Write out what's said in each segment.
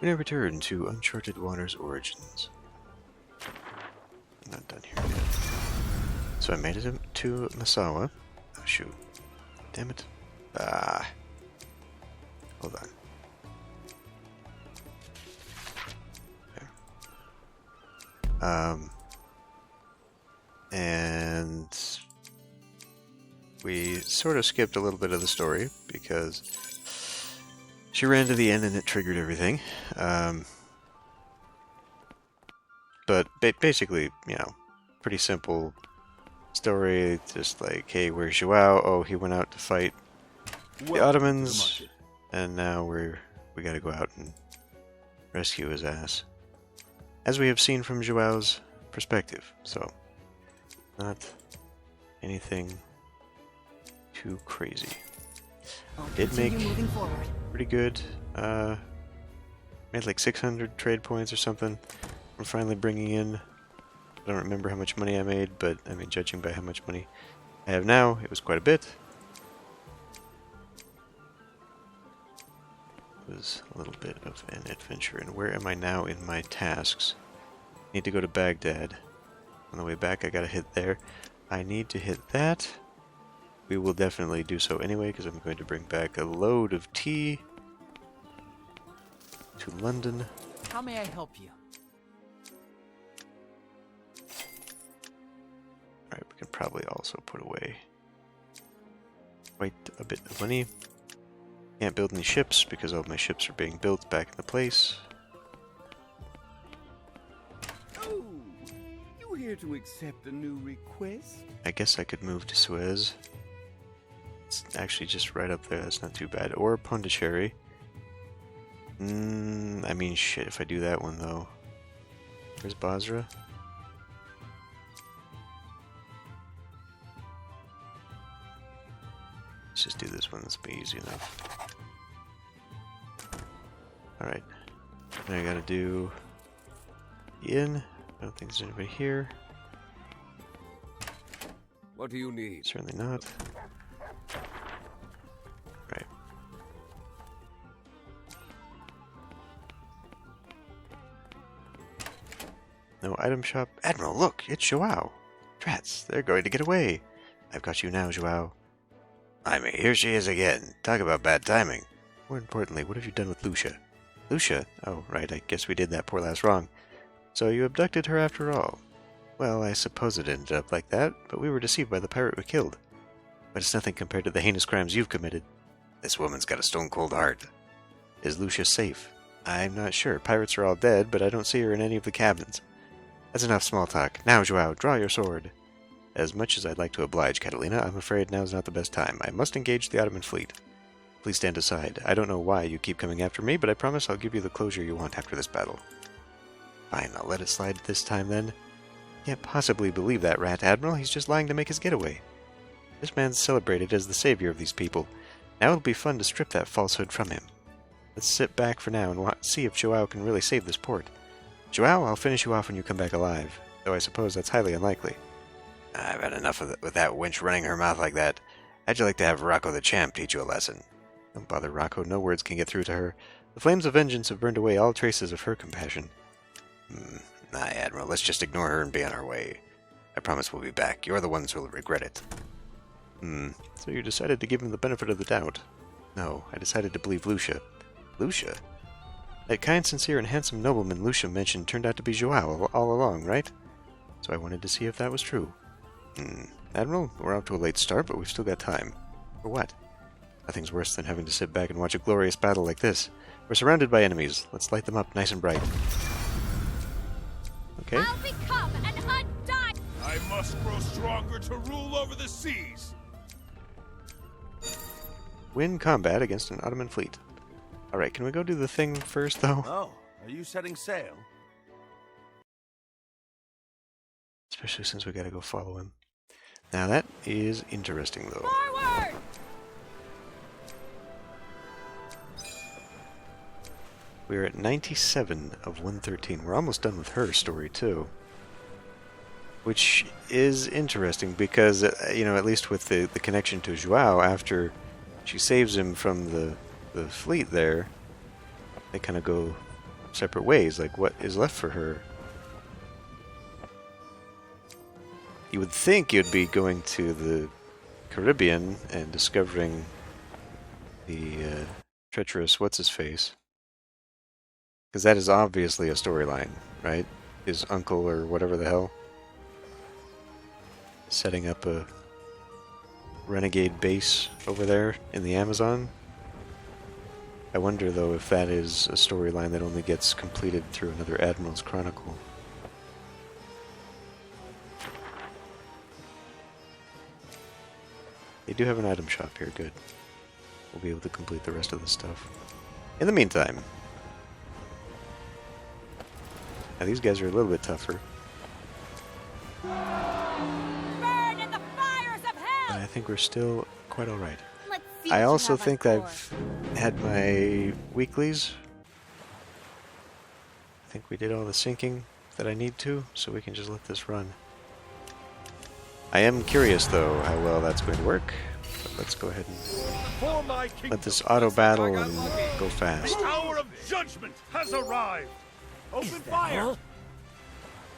We now return to Uncharted Waters Origins. I'm not done here yet. So I made it to Masawa. Oh shoot. Damn it. Ah. Hold on. There. And we sort of skipped a little bit of the story because she ran to the end and it triggered everything. But basically, you know, pretty simple story. Just like, hey, where's Joao? Oh, he went out to fight the Ottomans, and now we gotta go out and rescue his ass. As we have seen from Joao's perspective, so not anything too crazy. Did make pretty good. Made like 600 trade points or something. I'm finally bringing in. I don't remember how much money I made, but I mean, judging by how much money I have now, it was quite a bit. It was a little bit of an adventure. And where am I now in my tasks? Need to go to Baghdad. On the way back, I gotta hit there. I need to hit that. We will definitely do so anyway, because I'm going to bring back a load of tea to London. How may I help you? Alright, we can probably also put away quite a bit of money. Can't build any ships because all of my ships are being built back into place. Oh, you here to accept a new request? I guess I could move to Suez. It's actually just right up there, that's not too bad. Or Pondicherry. I mean, shit, if I do that one though. Where's Basra? Let's just do this one, this will be easy enough. Alright. Now I gotta do in. I don't think there's anybody here. What do you need? Certainly not. Right. No item shop. Admiral, look! It's Joao! Drats, they're going to get away! I've got you now, Joao. I mean, here she is again. Talk about bad timing. More importantly, what have you done with Lucia? Lucia? Oh, right, I guess we did that poor lass wrong. So you abducted her after all. Well, I suppose it ended up like that, but we were deceived by the pirate we killed. But it's nothing compared to the heinous crimes you've committed. This woman's got a stone-cold heart. Is Lucia safe? I'm not sure. Pirates are all dead, but I don't see her in any of the cabins. That's enough small talk. Now, Joao, draw your sword. As much as I'd like to oblige, Catalina, I'm afraid now's not the best time. I must engage the Ottoman fleet. Please stand aside. I don't know why you keep coming after me, but I promise I'll give you the closure you want after this battle. Fine, I'll let it slide this time then. Can't possibly believe that rat, Admiral. He's just lying to make his getaway. This man's celebrated as the savior of these people. Now it'll be fun to strip that falsehood from him. Let's sit back for now and see if Joao can really save this port. Joao, I'll finish you off when you come back alive, though I suppose that's highly unlikely. I've had enough of with that wench running her mouth like that. How'd you like to have Rocco the Champ teach you a lesson? Don't bother, Rocco. No words can get through to her. The flames of vengeance have burned away all traces of her compassion. Nah, Admiral. Let's just ignore her and be on our way. I promise we'll be back. You're the ones who'll regret it. So you decided to give him the benefit of the doubt? No, I decided to believe Lucia. Lucia? That kind, sincere, and handsome nobleman Lucia mentioned turned out to be Joao all along, right? So I wanted to see if that was true. Admiral, we're off to a late start, but we've still got time. For what? Nothing's worse than having to sit back and watch a glorious battle like this. We're surrounded by enemies. Let's light them up nice and bright. Okay. I'll become an undone! I must grow stronger to rule over the seas! Win combat against an Ottoman fleet. Alright, can we go do the thing first, though? Oh, are you setting sail? Especially since we gotta go follow him. Now that is interesting, though. Forward! We're at 97 of 113. We're almost done with her story, too. Which is interesting because, you know, at least with the connection to Joao, after she saves him from the fleet there, they kind of go separate ways. Like, what is left for her? You would think you'd be going to the Caribbean and discovering the treacherous what's-his-face. Because that is obviously a storyline, right? His uncle or whatever the hell setting up a renegade base over there in the Amazon. I wonder, though, if that is a storyline that only gets completed through another Admiral's Chronicle. They do have an item shop here, good. We'll be able to complete the rest of the stuff. In the meantime... Now, these guys are a little bit tougher. Burn in the fires of hell! But I think we're still quite alright. Let's see I what you also have on think score. I've had my weeklies. I think we did all the syncing that I need to, so we can just let this run. I am curious, though, how well that's going to work. But let's go ahead and For my kingdom, let this auto battle I got and lucky. go fast. The hour of judgment has arrived. Open fire.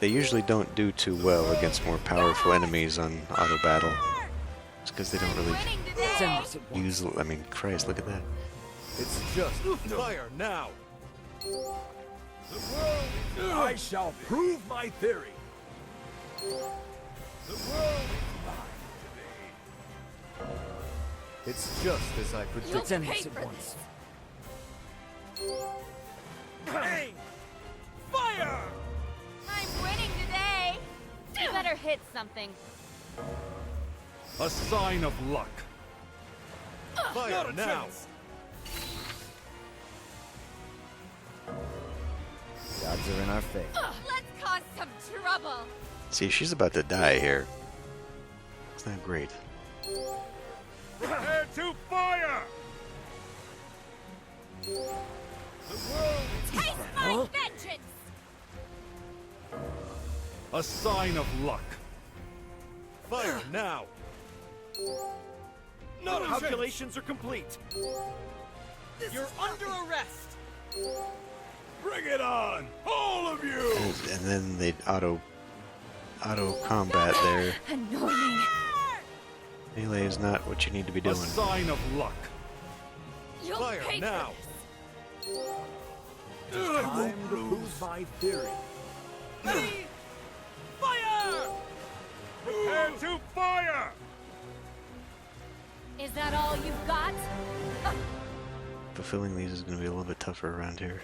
They usually don't do too well against more powerful enemies on auto battle. It's because they don't really Winning today! use... I mean, Christ, look at that. It's just fire now. I shall prove my theory. The world is mine today. It's just as I You'll predicted. pay for this! Bang! Fire! I'm winning today! You better hit something. A sign of luck. Fire now. Gods are in our favor. Let's cause some trouble! See, she's about to die here. It's not great. Prepare to fire! The world Taste my vengeance! a sign of luck. Fire now. Not Calculations are complete. You're under arrest. Bring it on, all of you! And then they auto combat there. Annoying! Melee is not what you need to be A doing. sign of luck. You'll Fire pay now. for this! Time to prove my theory. Fire! Prepare to fire! Is that all you've got? Fulfilling these is going to be a little bit tougher around here.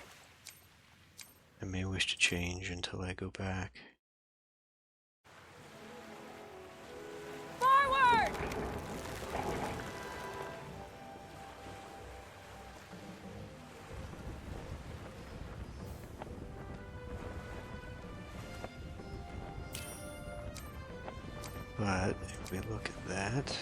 I may wish to change until I go back. Forward! But if we look at that,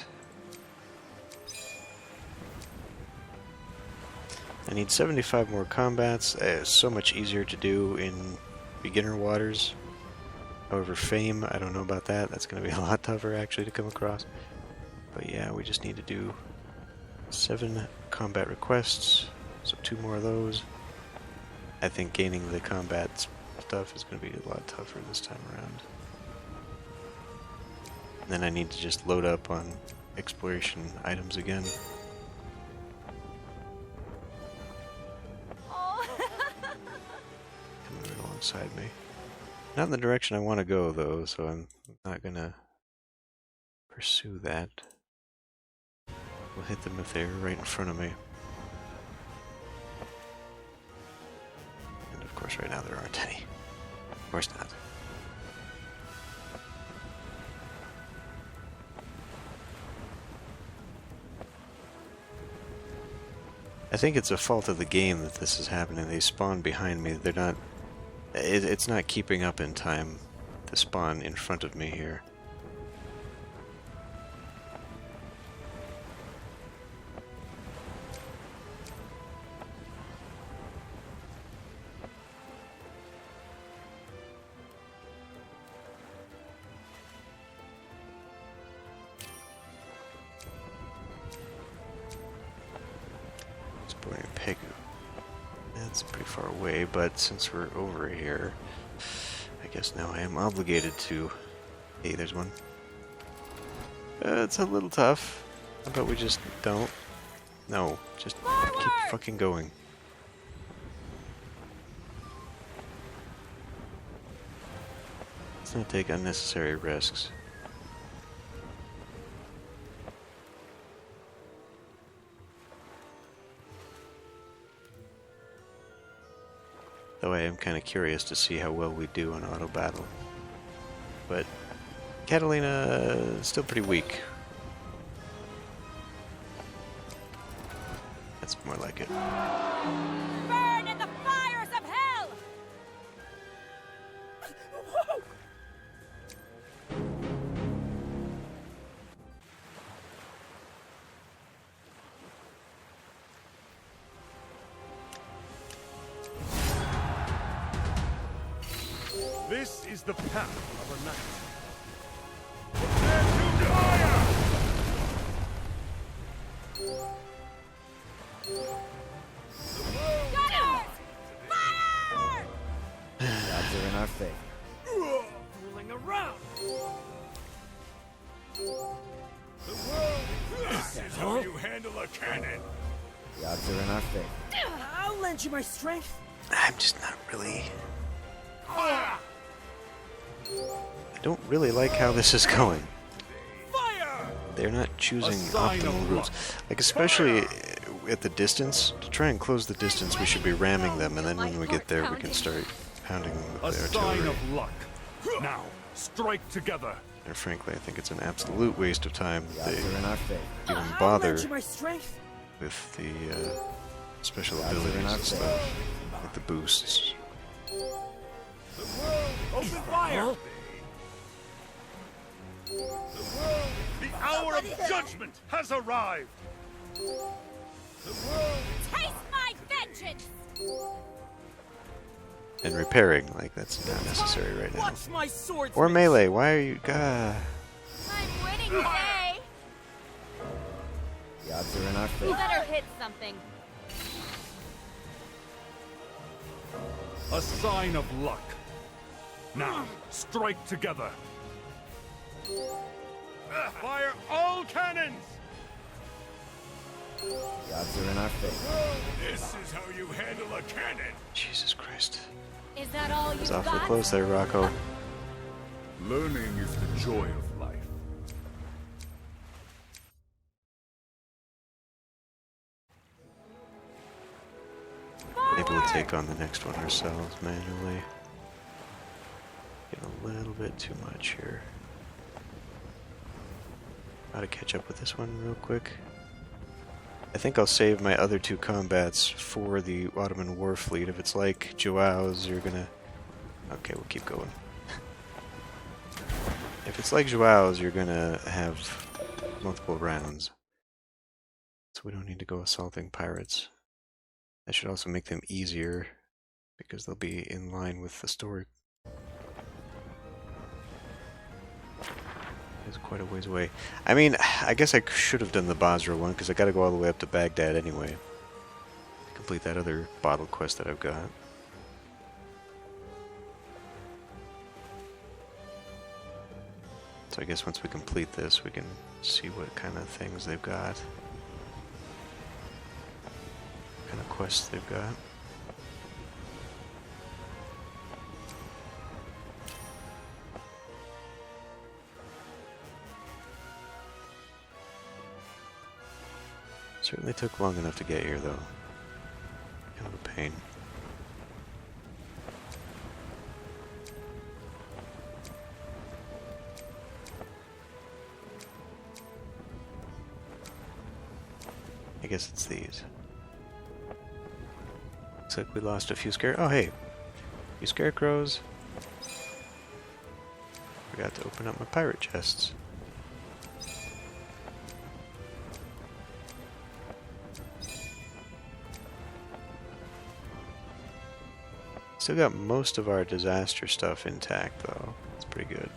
I need 75 more combats. It's so much easier to do in beginner waters. However, fame, I don't know about that. That's going to be a lot tougher actually to come across. But yeah, we just need to do 7 combat requests, so 2 more of those. I think gaining the combat stuff is going to be a lot tougher this time around. And then I need to just load up on exploration items again. Oh. Coming right alongside me. Not in the direction I want to go, though, so I'm not gonna pursue that. We'll hit them if they're right in front of me. And of course, right now there aren't any. Of course not. I think it's a fault of the game that this is happening. They spawn behind me. They're not... It's not keeping up in time to spawn in front of me here. Pegu. That's That's pretty far away, but since we're over here, I guess now I am obligated to... Hey, there's one. It's a little tough. How about we just don't? No, just keep fucking going. Let's not take unnecessary risks. Though I am kind of curious to see how well we do on auto battle. But Catalina is still pretty weak. That's more like it. Burn in the fires of hell! This is the path of a knight. Prepare to fire! Gunners! Fire! The odds are in our favor. Fooling around! This is how you handle a cannon! The odds are in our favor. I'll lend you my strength. I'm just not really... Fire! I don't really like how this is going. Fire! They're not choosing sign optimal of routes. luck. Like, especially at the distance, to try and close the distance, we should be ramming them, and then when we get there, we can start pounding them A with the sign artillery. of luck. Now, strike together. And frankly, I think it's an absolute waste of time The that odds are in our favor. they even I'll bother lend you my strength. with the special The odds are in abilities our and stuff, with the boosts. Open fire! The hour of judgment has arrived! Taste my vengeance! And repairing, like, that's not necessary right now. Watch my swords. Or melee, why are you... Gah. I'm winning today! The odds are in our You favor. better hit something. A sign of luck. Now, strike together. Fire all cannons! The odds are in our favor. This is how you handle a cannon. Jesus Christ. Is that all It's you awfully got? close there, Rocco. Learning is the joy of life. Maybe we'll take on the next one ourselves manually. Getting a little bit too much here. Gotta catch up with this one real quick. I think I'll save my other two combats for the Ottoman war fleet. If it's like Joao's, you're gonna... Okay, we'll keep going. If it's like Joao's, you're gonna have multiple rounds. So we don't need to go assaulting pirates. That should also make them easier, because they'll be in line with the story. It's quite a ways away. I mean, I guess I should have done the Basra one, because I gotta go all the way up to Baghdad anyway. To complete that other bottle quest that I've got. So I guess once we complete this, we can see what kind of things they've got. What kind of quests they've got. Certainly took long enough to get here, though. Kind of a pain. I guess it's these. Looks like we lost a few Oh, hey! A few scarecrows. Forgot to open up my pirate chests. Still got most of our disaster stuff intact, though. That's pretty good.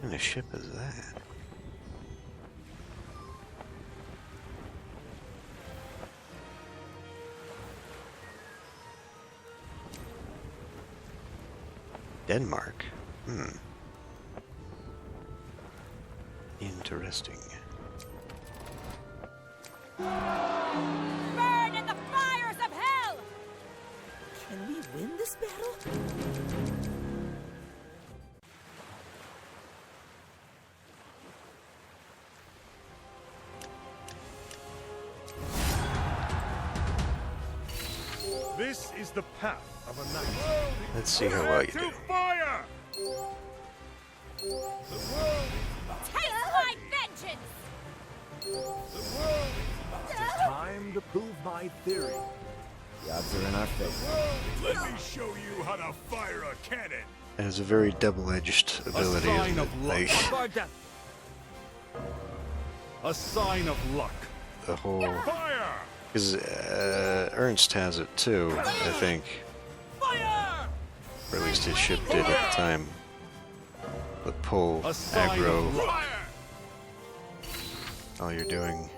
kind of ship is that? Denmark. Interesting. Burn in the fires of hell! Can we win this battle? This is the path of a knight. Let's see how well you To do. fire! Taste my vengeance! Time to prove my theory. The odds are in our favor. Let me show you how to fire a cannon. It has a very double-edged ability, sign isn't it? of luck. Like, Barda! A sign of luck. the whole... Fire! Because Ernst has it too, I think. Fire! Or at least his ship did at the time. The pull, A sign aggro, of luck. all you're doing.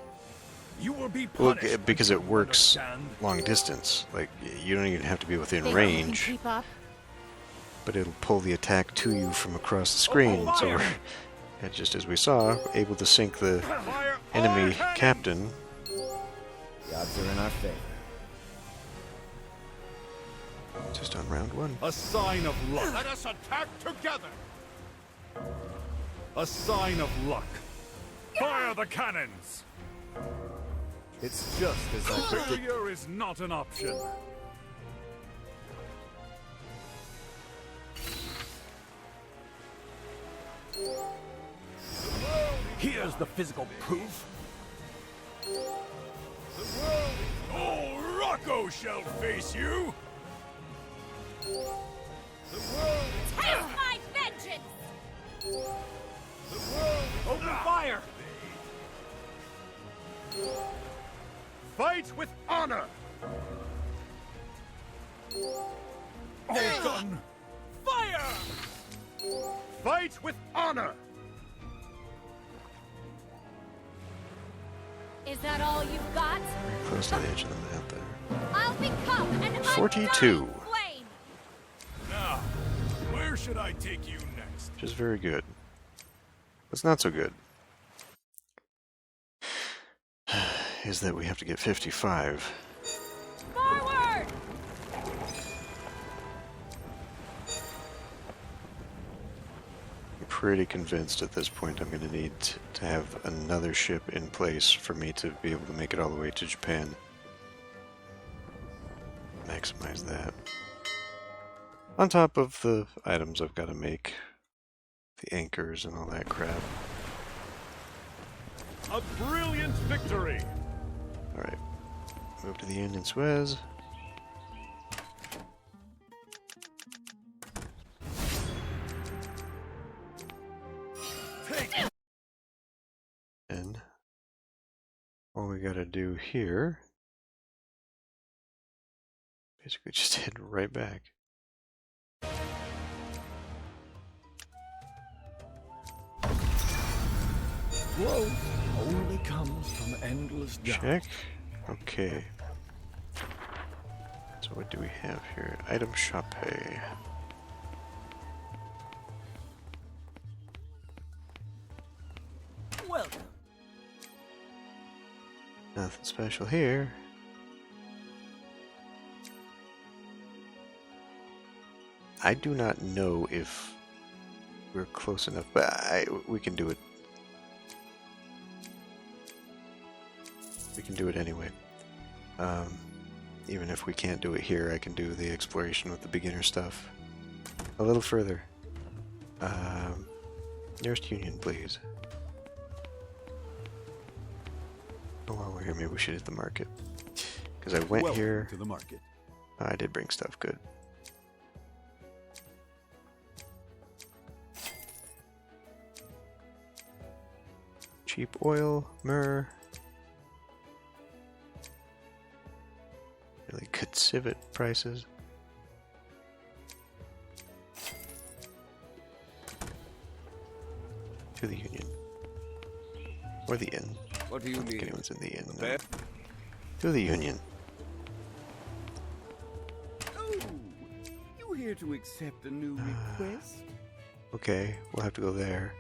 You will be Well, punished. because it works Understand? long distance. Like, you don't even have to be within Think you can range, keep up? but it'll pull the attack to you from across the screen. So we're, and just as we saw, able to sink the Fire enemy all cannons. captain. The odds are in our favor. Just on round one. A sign of luck. Let us attack together. A sign of luck. Fire the cannons. It's just as I predicted. Failure is not an option. Here's the physical proof. Oh, Rocco shall face you. Taste my vengeance! Open fire! Fight with honor. All done. Fire! Fight with honor. Is that all you've got? Close to the edge of the map there. I'll become an 42. undying flame! Now, where should I take you next? Which is very good. What's not so good is that we have to get 55. Forward! I'm pretty convinced at this point I'm going to need to have another ship in place for me to be able to make it all the way to Japan. Maximize that. On top of the items I've got to make. The anchors and all that crap. A brilliant victory. Alright. Move to the end in Suez. Take And all we gotta do here, basically just head right back. Growth only comes from endless doubt. Check. Okay. So what do we have here? Item shop pay. Welcome. Nothing special here. I do not know if we're close enough, but we can do it. We can do it anyway. Even if we can't do it here, I can do the exploration with the beginner stuff a little further. Nearest Union, please. Oh, while we're here, maybe we should hit the market. Because I went Welcome here. to the market. I did bring stuff, good. Cheap oil, myrrh. Really good civet prices. To the Union. Or the inn. What do you I don't think need? anyone's in the inn. A No. bed? To the Union. Oh, you here to accept a new request? Okay, we'll have to go there.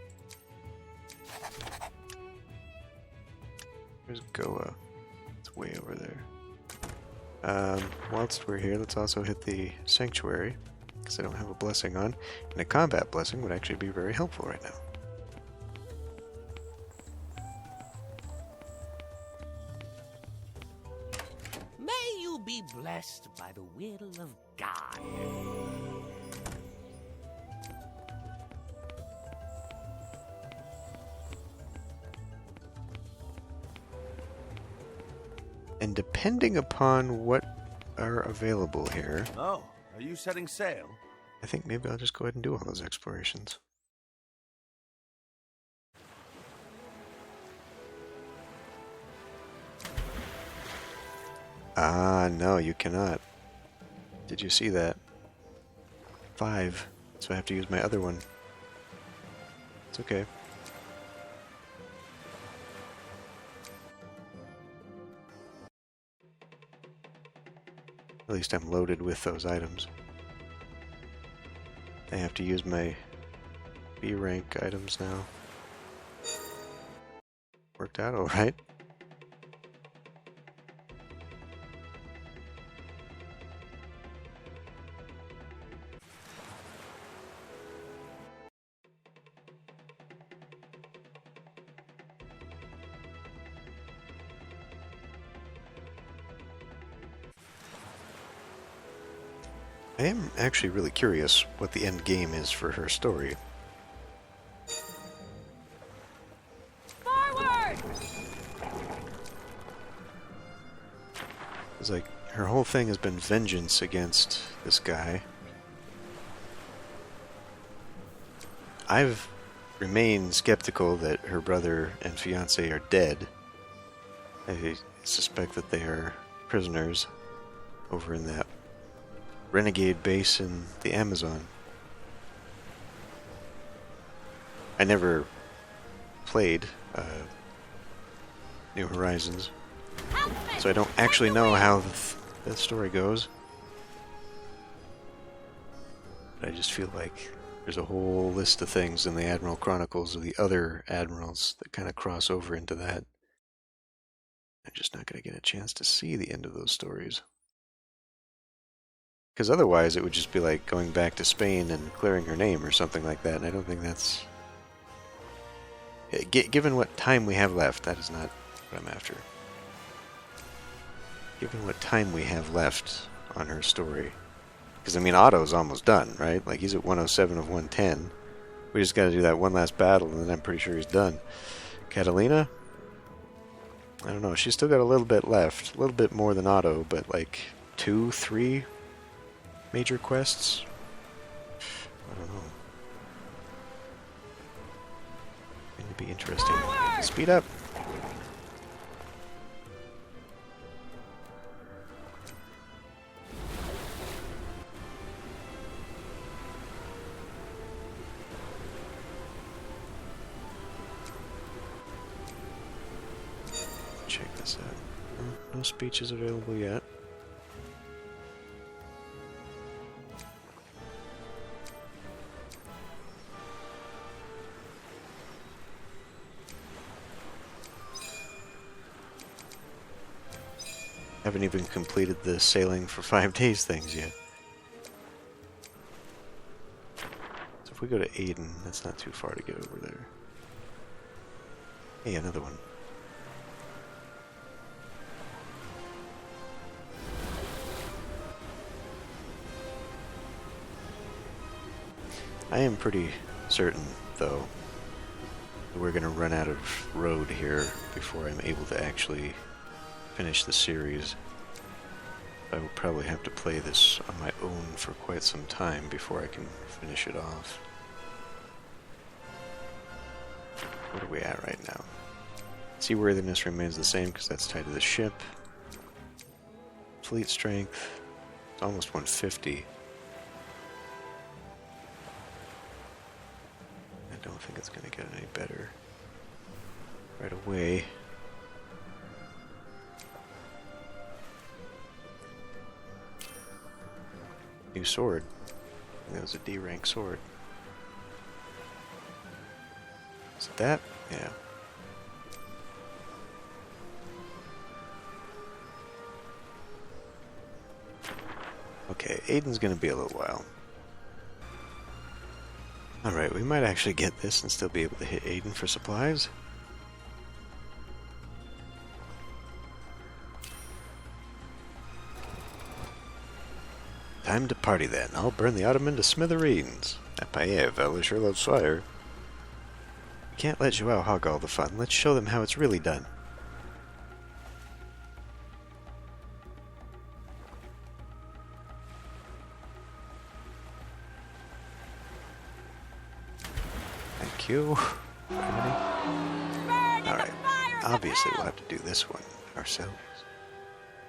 There's Goa. It's way over there. Whilst we're here, let's also hit the Sanctuary, because I don't have a blessing on, and a combat blessing would actually be very helpful right now. May you be blessed by the will of God. And depending upon what are available here, Oh, are you setting sail? I think maybe I'll just go ahead and do all those explorations. Ah, no, you cannot. Did you see that? 5. So I have to use my other one. It's okay. At least I'm loaded with those items. I have to use my B rank items now. Worked out alright. I am actually really curious what the end game is for her story. Forward! It's like her whole thing has been vengeance against this guy. I've remained skeptical that her brother and fiance are dead. I suspect that they are prisoners over in that renegade base in the Amazon. I never played New Horizons, so I don't actually know how the story goes. But I just feel like there's a whole list of things in the Admiral Chronicles of the other admirals that kind of cross over into that. I'm just not going to get a chance to see the end of those stories. Because otherwise it would just be like going back to Spain and clearing her name or something like that, and I don't think that's... Given what time we have left, that is not what I'm after. Given what time we have left on her story. Because, I mean, Otto's almost done, right? Like, he's at 107 of 110. We just gotta do that one last battle, and then I'm pretty sure he's done. Catalina? I don't know, she's still got a little bit left. A little bit more than Otto, but like 2, 3 major quests? I don't know. Going to be interesting. Speed up! Check this out. No speeches available yet. Haven't even completed the sailing for 5 days things yet. So if we go to Aden, that's not too far to get over there. Hey, another one. I am pretty certain, though, that we're going to run out of road here before I'm able to actually finish the series. I will probably have to play this on my own for quite some time before I can finish it off. What are we at right now? Seaworthiness remains the same because that's tied to the ship. Fleet strength, it's almost 150. don't think it's going to get any better right away. New sword. That was a D rank sword. Is it that? Yeah. Okay, Aiden's gonna be a little while. Alright, we might actually get this and still be able to hit Aiden for supplies. Time to party then. I'll burn the Ottoman to smithereens. That paella fella sure loves fire. We can't let Joao hog all the fun. Let's show them how it's really done. Thank you. Alright, obviously we'll have to do this one ourselves.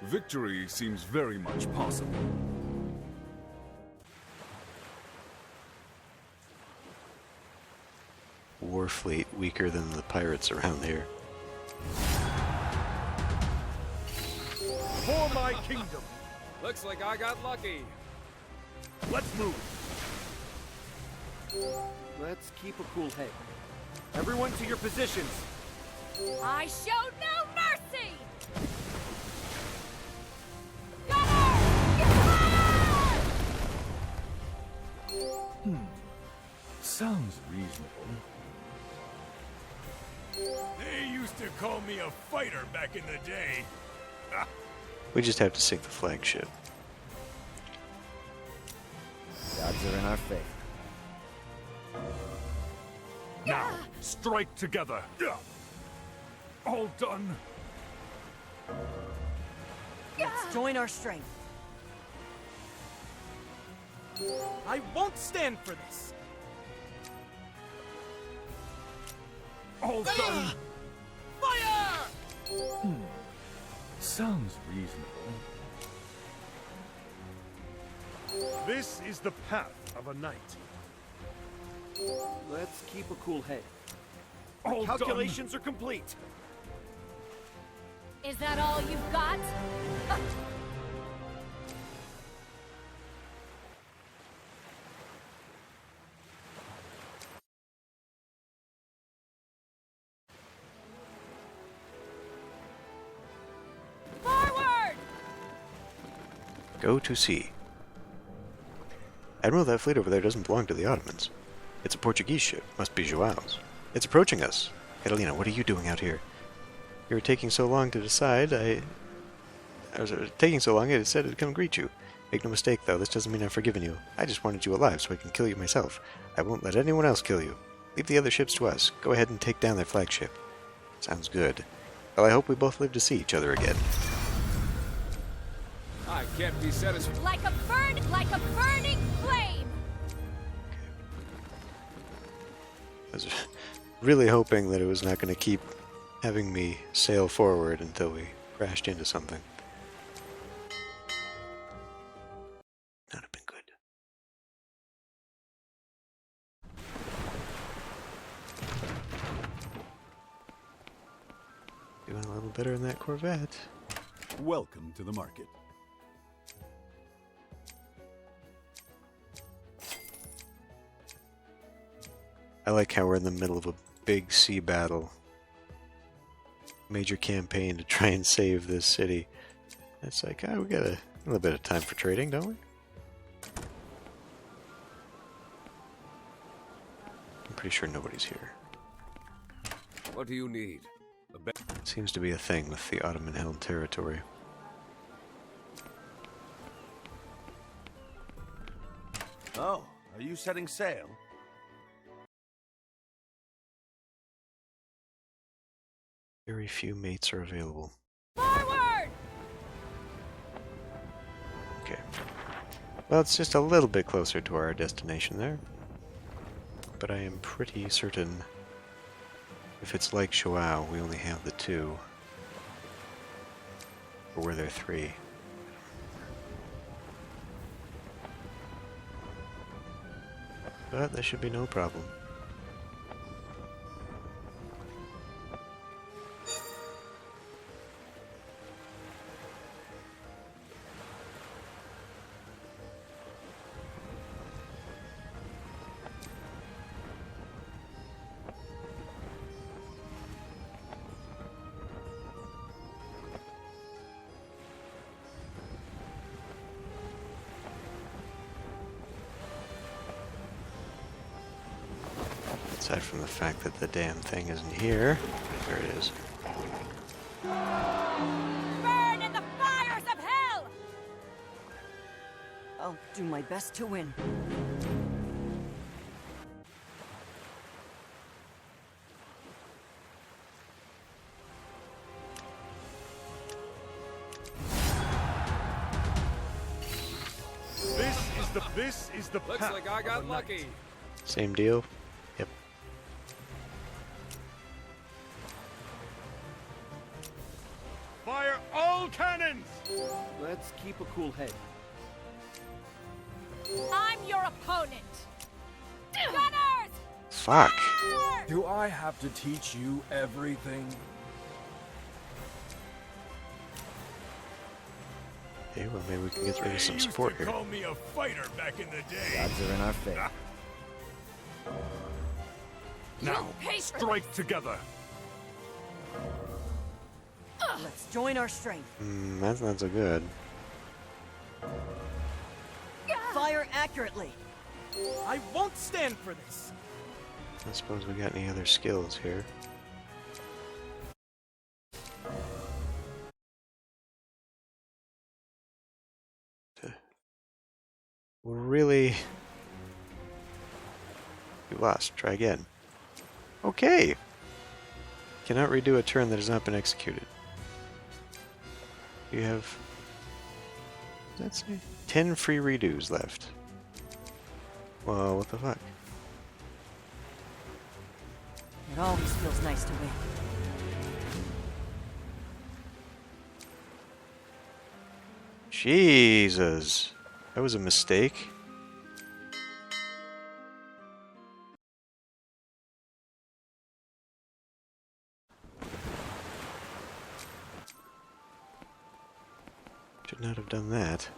Victory seems very much possible. War fleet weaker than the pirates around here. For my kingdom! Looks like I got lucky. Let's move! Let's keep a cool head. Everyone to your positions. I showed no mercy! Gunner! Sounds reasonable. They used to call me a fighter back in the day. We just have to sink the flagship. The odds are in our favor. Now, strike together. All done. Let's join our strength. I won't stand for this. All done. Fire! Sounds reasonable. This is the path of a knight. Let's keep a cool head. All Calculations are complete. Is that all you've got? Forward! Go to sea. Admiral, that fleet over there doesn't belong to the Ottomans. It's a Portuguese ship. Must be Joao's. It's approaching us. Catalina, what are you doing out here? You were taking so long to decide, I was taking so long I decided to come greet you. Make no mistake, though, this doesn't mean I've forgiven you. I just wanted you alive so I can kill you myself. I won't let anyone else kill you. Leave the other ships to us. Go ahead and take down their flagship. Sounds good. Well, I hope we both live to see each other again. I can't be satisfied. Like a burning flame! I was really hoping that it was not going to keep having me sail forward until we crashed into something. Not have been good. Doing a little better in that Corvette. Welcome to the market. I like how we're in the middle of a big sea battle. Major campaign to try and save this city. It's like, we got a little bit of time for trading, don't we? I'm pretty sure nobody's here. What do you need? Seems to be a thing with the Ottoman-held territory. Oh, are you setting sail? Very few mates are available. Forward! Okay. Well, it's just a little bit closer to our destination there. But I am pretty certain if it's like Joao, we only have the two. Or were there three? But that should be no problem. Aside from the fact that the damn thing isn't here. There it is. Burn in the fires of hell! I'll do my best to win. This is the Looks path like I of got a lucky. knight. Same deal? Yep. Fire all cannons! Let's keep a cool head. I'm your opponent. Gunners! Fuck. Fire! Do I have to teach you everything? Okay, well maybe we can get rid of some They used support to here. call me a fighter back in the The day. odds are in our favor. Now, pay for strike together. Let's join our strength. That's not so good. Fire accurately. I won't stand for this. I suppose we got any other skills here. Really? You lost. Try again. Okay. Cannot redo a turn that has not been executed. You have... What does that say? 10 free redos left. Well, what the fuck? It always feels nice to win. Jesus. That was a mistake. Should not have done that.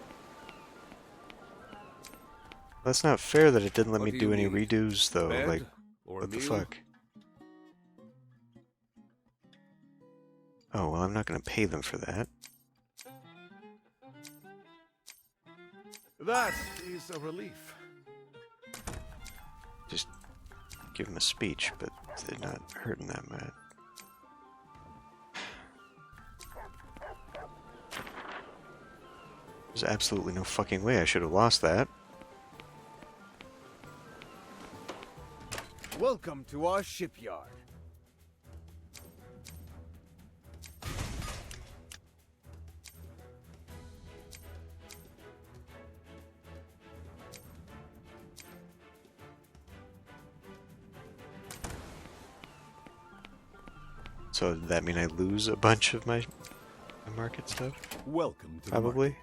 That's not fair that it didn't let What me do do you any need? redos though. Bed? Like, Or a what the meal? fuck? Oh, well, I'm not going to pay them for that. That is a relief. Just give them a speech, but they're not hurting that bad. There's absolutely no fucking way I should have lost that. Welcome to our shipyard. So does that mean I lose a bunch of my market stuff? Welcome to Probably.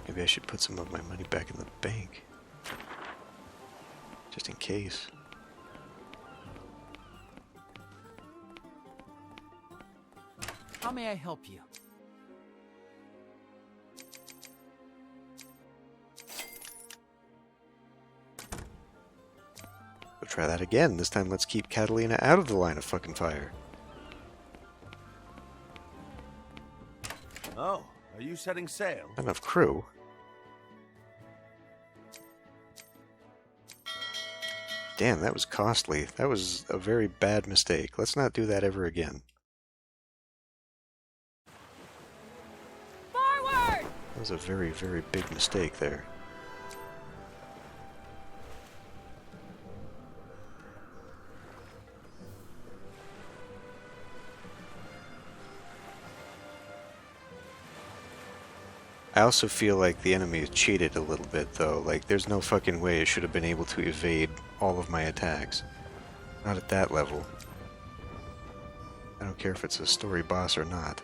Maybe I should put some of my money back in the bank. Just in case. How may I help you? We'll try that again. This time let's keep Catalina out of the line of fucking fire. Oh, are you setting sail? Not enough crew. Damn, that was costly. That was a very bad mistake. Let's not do that ever again. Forward! That was a very, very big mistake there. I also feel like the enemy cheated a little bit, though. Like, there's no fucking way it should have been able to evade all of my attacks. Not at that level. I don't care if it's a story boss or not.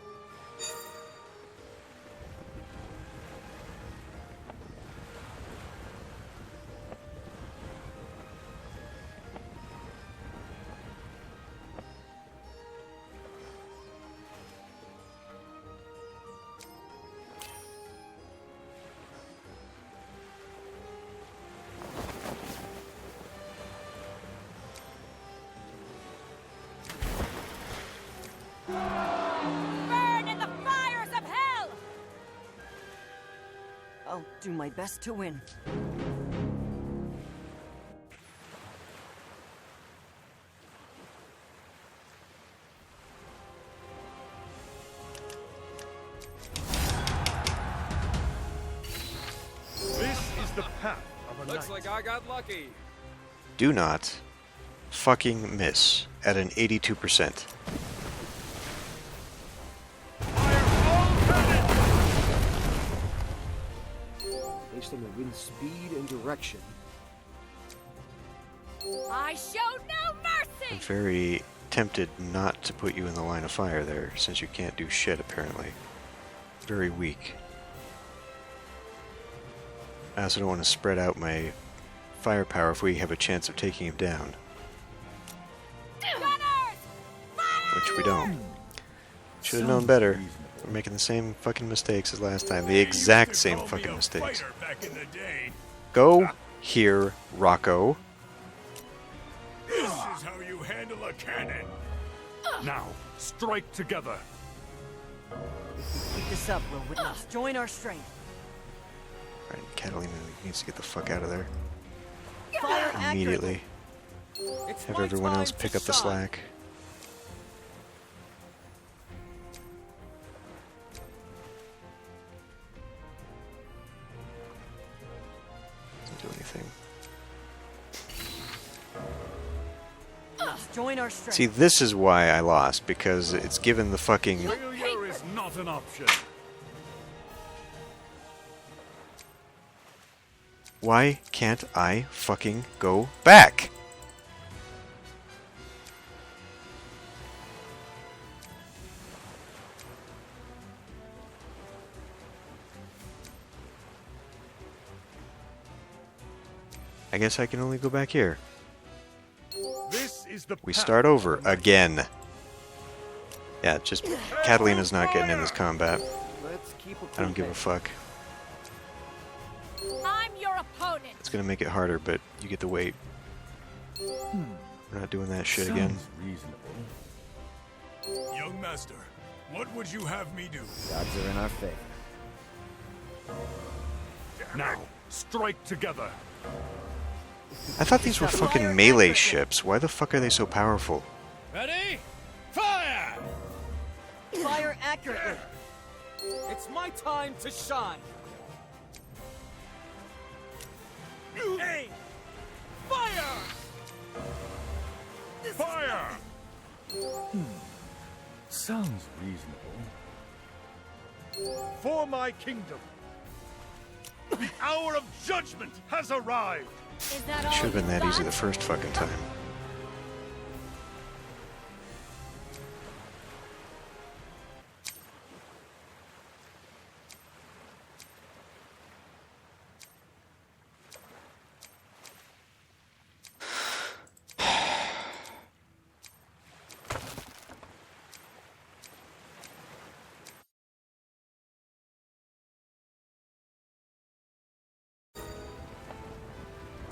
do my best to win. This is the path of a Looks knight. like I got lucky. Do not fucking miss at an 82%. Fire all cannons! Based on the wind's speed and direction. I show no mercy! I'm very tempted not to put you in the line of fire there, since you can't do shit apparently. Very weak. I also don't want to spread out my firepower if we have a chance of taking him down. Gunners! Which we don't. Should have known better. We're making the same fucking mistakes as last time. The exact same fucking mistakes. Back in the day. Go here, Rocco. This is how you handle a cannon. Now, strike together. Keep this up, we'll witness. Join our strength. Right, Catalina needs to get the fuck out of there. Fire Immediately. It's Have my everyone time else to pick up the shine. slack. Doesn't do anything. Let's join our strength. See, this is why I lost, because it's given the fucking... Failure is not an option. Why can't I fucking go back? I guess I can only go back here. This is the We path start over of a knight. again. Yeah, just Catalina's not getting in this combat. Let's keep a I don't give a fuck. I'm your opponent! It's gonna make it harder, but you get to wait. We're not doing that shit again. Sounds reasonable. Young master, what would you have me do? The odds are in our favor. Now, strike together. I thought these were fucking melee ships. Why the fuck are they so powerful? Ready? Fire! Fire accurately. It's my time to shine. Aim! Fire! Fire! Sounds reasonable. For my kingdom. The hour of judgment has arrived. Is that all Should have been you that easy got? the first fucking time.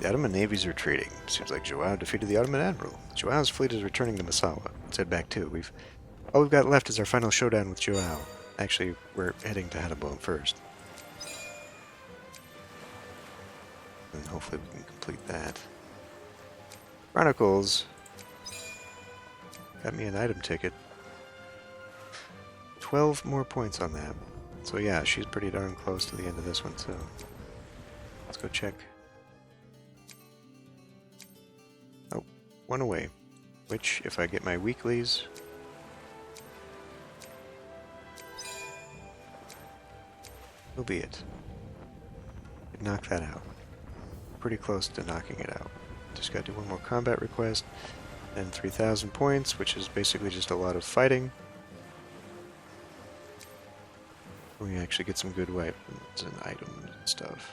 The Ottoman navy's retreating. Seems like Joao defeated the Ottoman admiral. Joao's fleet is returning to Massawa. Let's head back too. All we've got left is our final showdown with Joao. Actually, we're heading to Hadabone first. And hopefully we can complete that. Chronicles. Got me an item ticket. 12 more points on that. So yeah, she's pretty darn close to the end of this one, so let's go check. Oh, one away. Which, if I get my weeklies, will be it. Could knock that out. Pretty close to knocking it out. Just gotta do one more combat request, then 3,000 points, which is basically just a lot of fighting. We actually get some good weapons and items and stuff.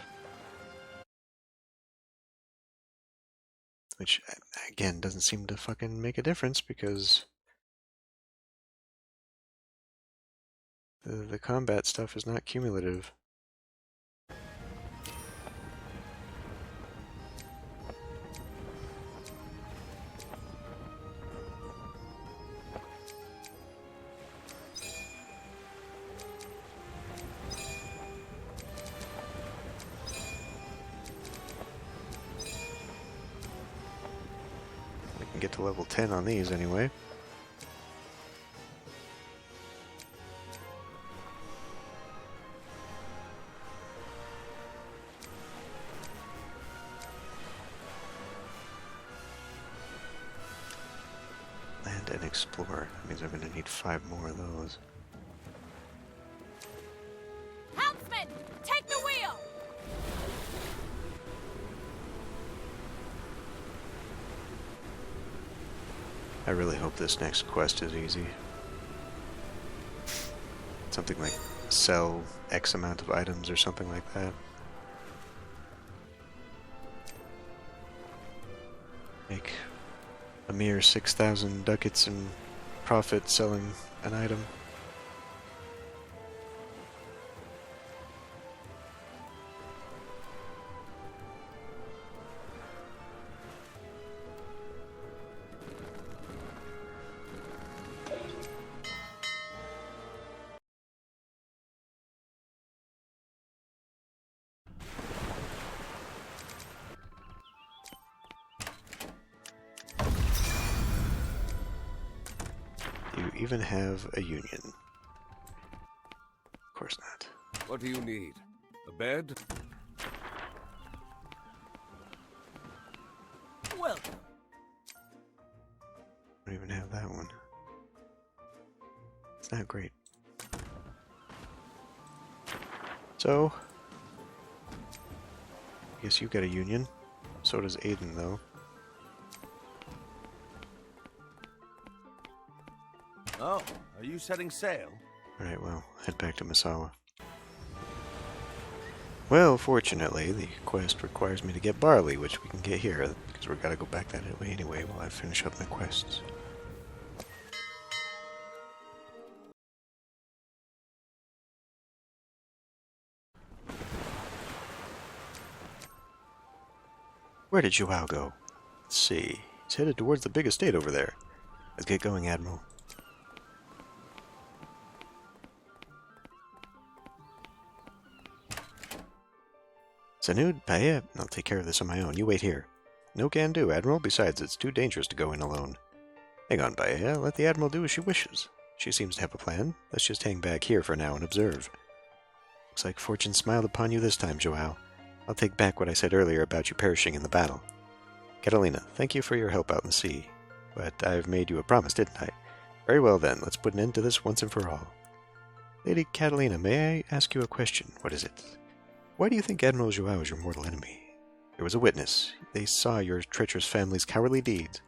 Which, again, doesn't seem to fucking make a difference because the combat stuff is not cumulative. can get to level 10 on these anyway. Land and explore. That means I'm going to need 5 more of those. Helmsman, take the wheel! I really hope this next quest is easy. Something like sell X amount of items or something like that. Make a mere 6,000 ducats in profit selling an item. You even have a union. Of course not. What do you need? A bed? Welcome. I don't even have that one. It's not great. So, I guess you got a union. So does Aiden, though. Oh, are you setting sail? Alright, well, head back to Misawa. Well, fortunately, the quest requires me to get barley, which we can get here, because we've got to go back that way anyway while I finish up my quests. Where did Joao go? Let's see. He's headed towards the big estate over there. Let's get going, Admiral. Sanud, Paella, I'll take care of this on my own. You wait here. No can do, Admiral. Besides, it's too dangerous to go in alone. Hang on, Paella. Let the Admiral do as she wishes. She seems to have a plan. Let's just hang back here for now and observe. Looks like fortune smiled upon you this time, Joao. I'll take back what I said earlier about you perishing in the battle. Catalina, thank you for your help out in the sea. But I've made you a promise, didn't I? Very well then, let's put an end to this once and for all. Lady Catalina, may I ask you a question? What is it? Why do you think Admiral Joao is your mortal enemy? There was a witness. They saw your treacherous family's cowardly deeds.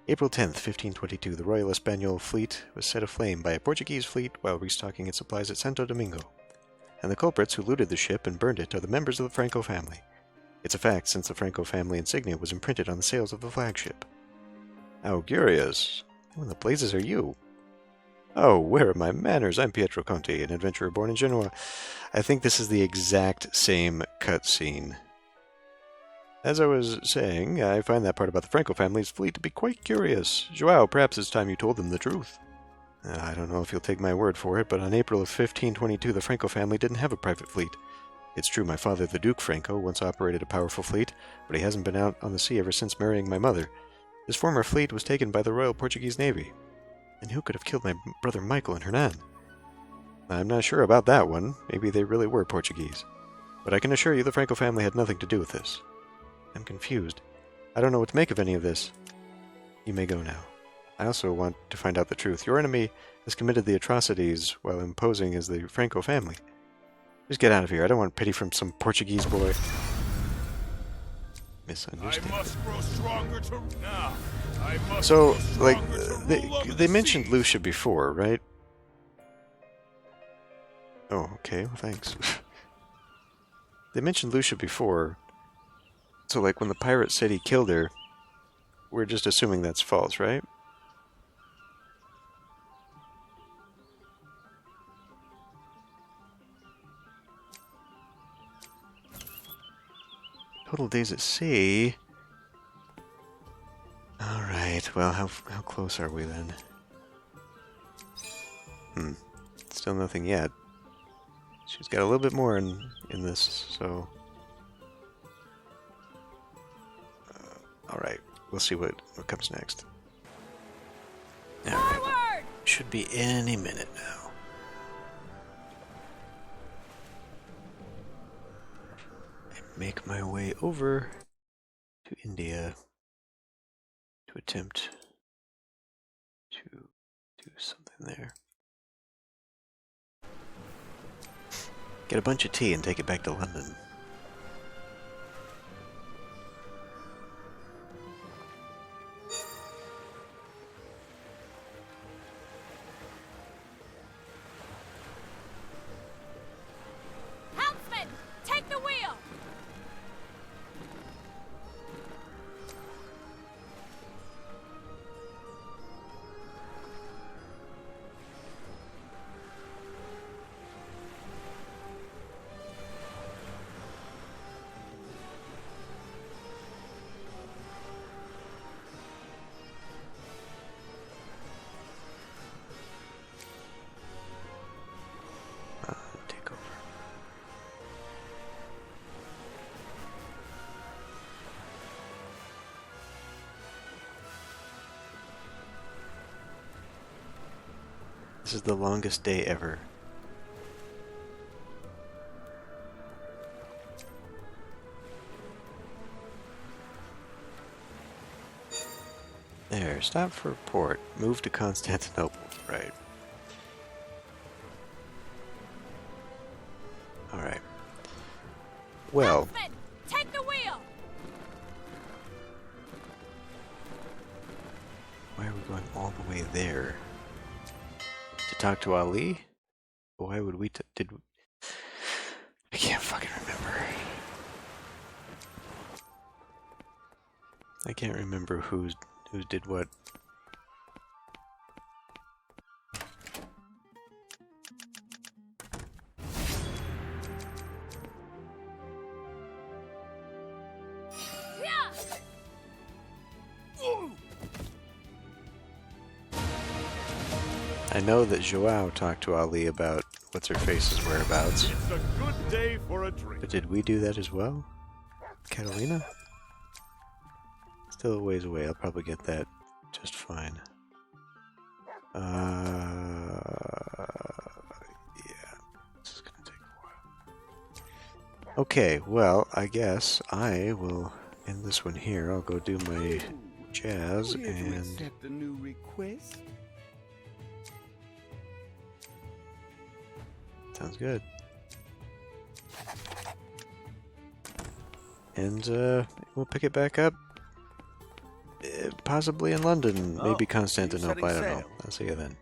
April 10th, 1522, the Royal Espanol fleet was set aflame by a Portuguese fleet while restocking its supplies at Santo Domingo. And the culprits who looted the ship and burned it are the members of the Franco family. It's a fact since the Franco family insignia was imprinted on the sails of the flagship. How curious. Who in the blazes are you? Oh, where are my manners? I'm Pietro Conti, an adventurer born in Genoa. I think this is the exact same cutscene. As I was saying, I find that part about the Franco family's fleet to be quite curious. Joao, perhaps it's time you told them the truth. I don't know if you'll take my word for it, but on April of 1522, the Franco family didn't have a private fleet. It's true my father, the Duke Franco, once operated a powerful fleet, but he hasn't been out on the sea ever since marrying my mother. His former fleet was taken by the Royal Portuguese Navy. And who could have killed my brother Michael and Hernan? I'm not sure about that one. Maybe they really were Portuguese. But I can assure you the Franco family had nothing to do with this. I'm confused. I don't know what to make of any of this. You may go now. I also want to find out the truth. Your enemy has committed the atrocities while imposing as the Franco family. Just get out of here. I don't want pity from some Portuguese boy. Misunderstand. I must grow stronger to now. I must So, grow like, stronger to rule over they the mentioned seas. Lucia before, right? Oh, okay. Well, thanks. They mentioned Lucia before. So, like, when the pirate said he killed her, we're just assuming that's false, right? Total days at sea. Alright, well, how close are we then? Still nothing yet. She's got a little bit more in this, so... Alright, we'll see what comes next. Alright. Forward! Should be any minute now. And make my way over to India to attempt to do something there. Get a bunch of tea and take it back to London. Helmsman, take the wheel! Take over. This is the longest day ever. There, stop for port. Move to Constantinople. Right. Alright. Well, Helmsman, take the wheel! why are we going all the way there? To talk to Ali? Why would we did we... I can't fucking remember. I can't remember who did what. I know that Joao talked to Ali about what's-her-face's whereabouts. It's a good day for a drink. But did we do that as well? Catalina? Still a ways away. I'll probably get that just fine. Yeah. This is gonna take a while. Okay, well, I guess I will end this one here. I'll go do my jazz You here to and... accept a new request? Sounds good. And we'll pick it back up. Possibly in London, maybe Oh, Constantinople, you're I don't setting know. sail. I'll see you then.